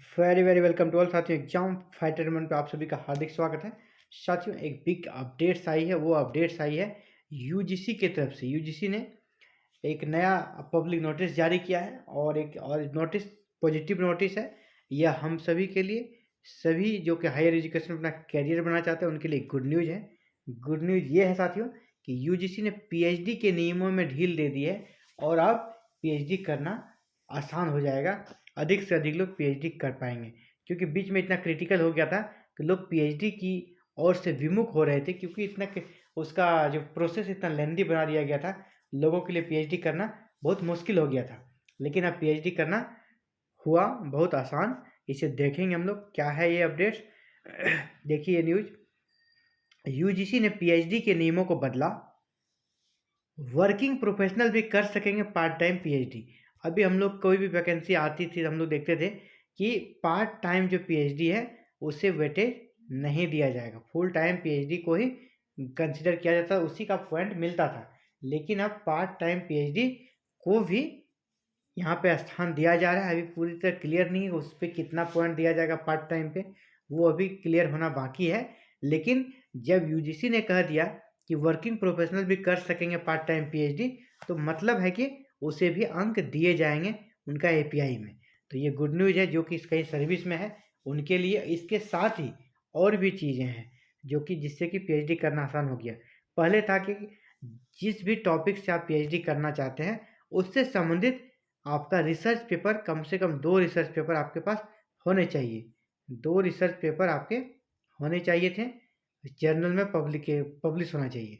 Very very welcome to all साथियों। Exam fighter मन पे आप सभी का हार्दिक स्वागत है। साथियों, एक बिग अपडेट्स आई है। वो अपडेट्स आई है यूजीसी की तरफ से। यूजीसी ने एक नया पब्लिक नोटिस जारी किया है और नोटिस पॉजिटिव नोटिस है। यह हम सभी के लिए, सभी जो कि हायर एजुकेशन में अपना कैरियर बनाना चाहते हैं उनके लिए गुड न्यूज़ है। गुड न्यूज़ ये है साथियों कि यूजीसी ने पीएचडी के नियमों में ढील दे दी है और अब पीएचडी करना आसान हो जाएगा। अधिक से अधिक लोग पीएचडी कर पाएंगे, क्योंकि बीच में इतना क्रिटिकल हो गया था कि लोग पीएचडी की ओर से विमुख हो रहे थे, क्योंकि उसका जो प्रोसेस इतना लेंदी बना दिया गया था। लोगों के लिए पीएचडी करना बहुत मुश्किल हो गया था, लेकिन अब पीएचडी करना हुआ बहुत आसान। इसे देखेंगे हम लोग क्या है ये अपडेट्स। देखिए ये न्यूज, यूजीसी ने पीएचडी के नियमों को बदला। वर्किंग प्रोफेशनल भी कर सकेंगे पार्ट टाइम पीएचडी। अभी हम लोग कोई भी वैकेंसी आती थी, हम लोग देखते थे कि पार्ट टाइम जो पीएचडी है उसे वेटेज नहीं दिया जाएगा, फुल टाइम पीएचडी को ही कंसिडर किया जाता, उसी का पॉइंट मिलता था। लेकिन अब पार्ट टाइम पीएचडी को भी यहाँ पे स्थान दिया जा रहा है। अभी पूरी तरह क्लियर नहीं है उस पर कितना पॉइंट दिया जाएगा पार्ट टाइम पे, वो अभी क्लियर होना बाकी है। लेकिन जब यूजीसी ने कह दिया कि वर्किंग प्रोफेशनल भी कर सकेंगे पार्ट टाइम पीएचडी, तो मतलब है कि उसे भी अंक दिए जाएंगे उनका एपीआई में। तो ये गुड न्यूज़ है जो कि कहीं सर्विस में है उनके लिए। इसके साथ ही और भी चीज़ें हैं जो कि जिससे कि पीएचडी करना आसान हो गया। पहले था कि जिस भी टॉपिक से आप पीएचडी करना चाहते हैं उससे संबंधित आपका रिसर्च पेपर, कम से कम 2 रिसर्च पेपर आपके पास होने चाहिए। 2 रिसर्च पेपर आपके होने चाहिए थे, जर्नल में पब्लिश होना चाहिए।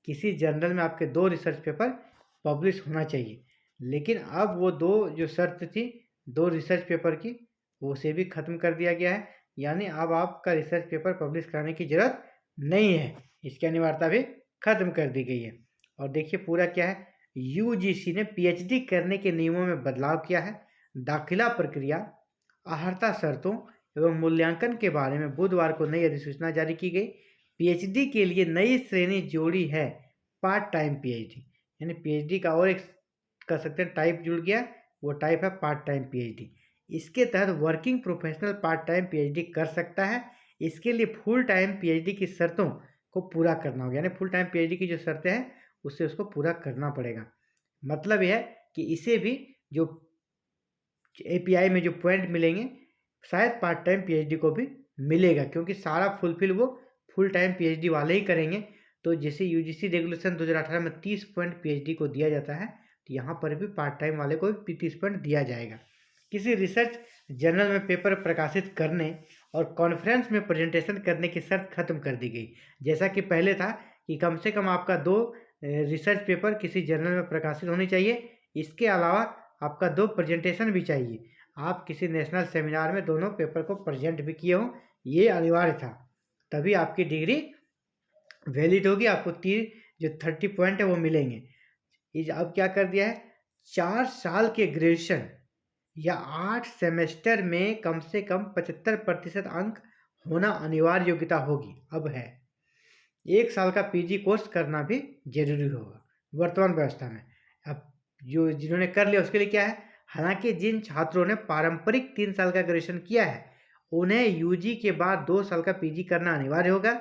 किसी जर्नल में आपके 2 रिसर्च पेपर पब्लिश होना चाहिए। लेकिन अब वो 2 जो शर्त थी 2 रिसर्च पेपर की, उसे भी ख़त्म कर दिया गया है। यानी अब आपका रिसर्च पेपर पब्लिश कराने की ज़रूरत नहीं है, इसकी अनिवार्यता भी ख़त्म कर दी गई है। और देखिए पूरा क्या है, यूजीसी ने पीएचडी करने के नियमों में बदलाव किया है। दाखिला प्रक्रिया, अर्हता शर्तों एवं मूल्यांकन के बारे में बुधवार को नई अधिसूचना जारी की गई। पीएचडी के लिए नई श्रेणी जोड़ी है पार्ट टाइम पीएचडी, यानी पीएचडी का और एक कर सकते हैं टाइप जुड़ गया, वो टाइप है पार्ट टाइम पीएचडी। इसके तहत working professional part time PhD कर सकता है। इसके लिए फुल टाइम पीएचडी की शर्तों को पूरा करना होगा, यानी फुल टाइम पीएचडी की जो शर्तें हैं उससे उसको पूरा करना पड़ेगा। मतलब यह है कि इसे भी जो एपीआई में जो पॉइंट मिलेंगे शायद पार्ट टाइम पीएचडी को भी मिलेगा, क्योंकि सारा फुलफिल वो फुल टाइम पीएचडी वाले ही करेंगे। तो जैसे यूजीसी रेगुलेशन 2018 में 30 पॉइंट पीएचडी को दिया जाता है, तो यहाँ पर भी पार्ट टाइम वाले को भी 30 पॉइंट दिया जाएगा। किसी रिसर्च जर्नल में पेपर प्रकाशित करने और कॉन्फ्रेंस में प्रेजेंटेशन करने की शर्त खत्म कर दी गई। जैसा कि पहले था कि कम से कम आपका 2 रिसर्च पेपर किसी जर्नल में प्रकाशित होनी चाहिए, इसके अलावा आपका 2 प्रेजेंटेशन भी चाहिए। आप किसी नेशनल सेमिनार में दोनों पेपर को प्रेजेंट भी किए हों, ये अनिवार्य था, तभी आपकी डिग्री वैलिड होगी, आपको 30 जो 30 पॉइंट है वो मिलेंगे। अब क्या कर दिया है, 4 साल के ग्रेजुएशन या 8 सेमेस्टर में कम से कम 75% अंक होना अनिवार्य योग्यता होगी। अब है 1 साल का पीजी कोर्स करना भी जरूरी होगा वर्तमान व्यवस्था में। अब जो जिन्होंने कर लिया उसके लिए क्या है, हालांकि जिन छात्रों ने पारंपरिक 3 साल का ग्रेजुएशन किया है उन्हें यूजी के बाद 2 साल का पीजी करना अनिवार्य होगा।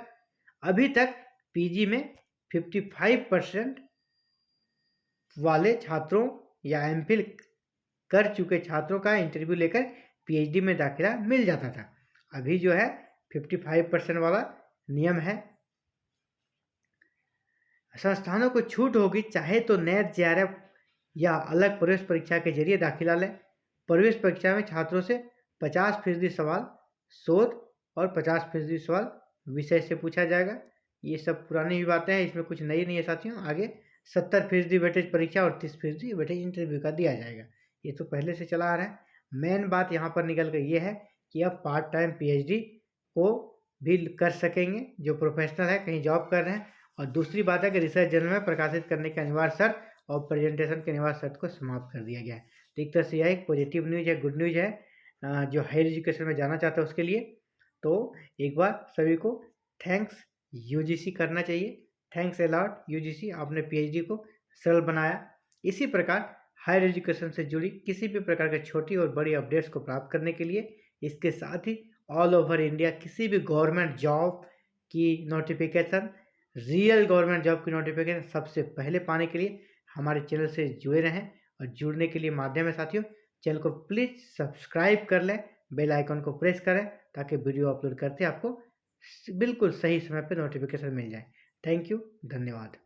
अभी तक पीजी में 55% वाले छात्रों या एमफिल कर चुके छात्रों का इंटरव्यू लेकर पीएचडी में दाखिला मिल जाता था। अभी जो है 55% वाला नियम है। संस्थानों को छूट होगी, चाहे तो नेट जेआरएफ या अलग प्रवेश परीक्षा के जरिए दाखिला लें। प्रवेश परीक्षा में छात्रों से 50% सवाल शोध और 50% सवाल विषय से पूछा जाएगा। ये सब पुरानी ही बातें हैं, इसमें कुछ नई नहीं है साथियों। आगे 70% वेटेज परीक्षा और 30% वेटेज इंटरव्यू का दिया जाएगा, ये तो पहले से चला आ रहा है। मेन बात यहाँ पर निकल कर ये है कि अब पार्ट टाइम पीएचडी को भी कर सकेंगे जो प्रोफेशनल है, कहीं जॉब कर रहे हैं। और दूसरी बात है कि रिसर्च जर्नल में प्रकाशित करने के अनिवार्य शर्त और प्रेजेंटेशन के अनिवार्य शर्त को समाप्त कर दिया गया है। तो एक तरह से यह एक पॉजिटिव न्यूज है, गुड न्यूज है जो हायर एजुकेशन में जाना चाहते हैं उसके लिए। तो एक बार सभी को थैंक्स यूजीसी करना चाहिए। थैंक्स अलॉट यूजीसी, आपने पीएचडी को सरल बनाया। इसी प्रकार हायर एजुकेशन से जुड़ी किसी भी प्रकार की छोटी और बड़ी अपडेट्स को प्राप्त करने के लिए इसके साथ ही ऑल ओवर इंडिया किसी भी गवर्नमेंट जॉब की नोटिफिकेशन, रियल गवर्नमेंट जॉब की नोटिफिकेशन सबसे पहले पाने के लिए हमारे चैनल से जुड़े रहें। और जुड़ने के लिए माध्यम है साथियों, चैनल को प्लीज़ सब्सक्राइब कर लें, बेल आइकन को प्रेस करें ताकि वीडियो अपलोड करते आपको बिल्कुल सही समय पे नोटिफिकेशन मिल जाए। थैंक यू, धन्यवाद।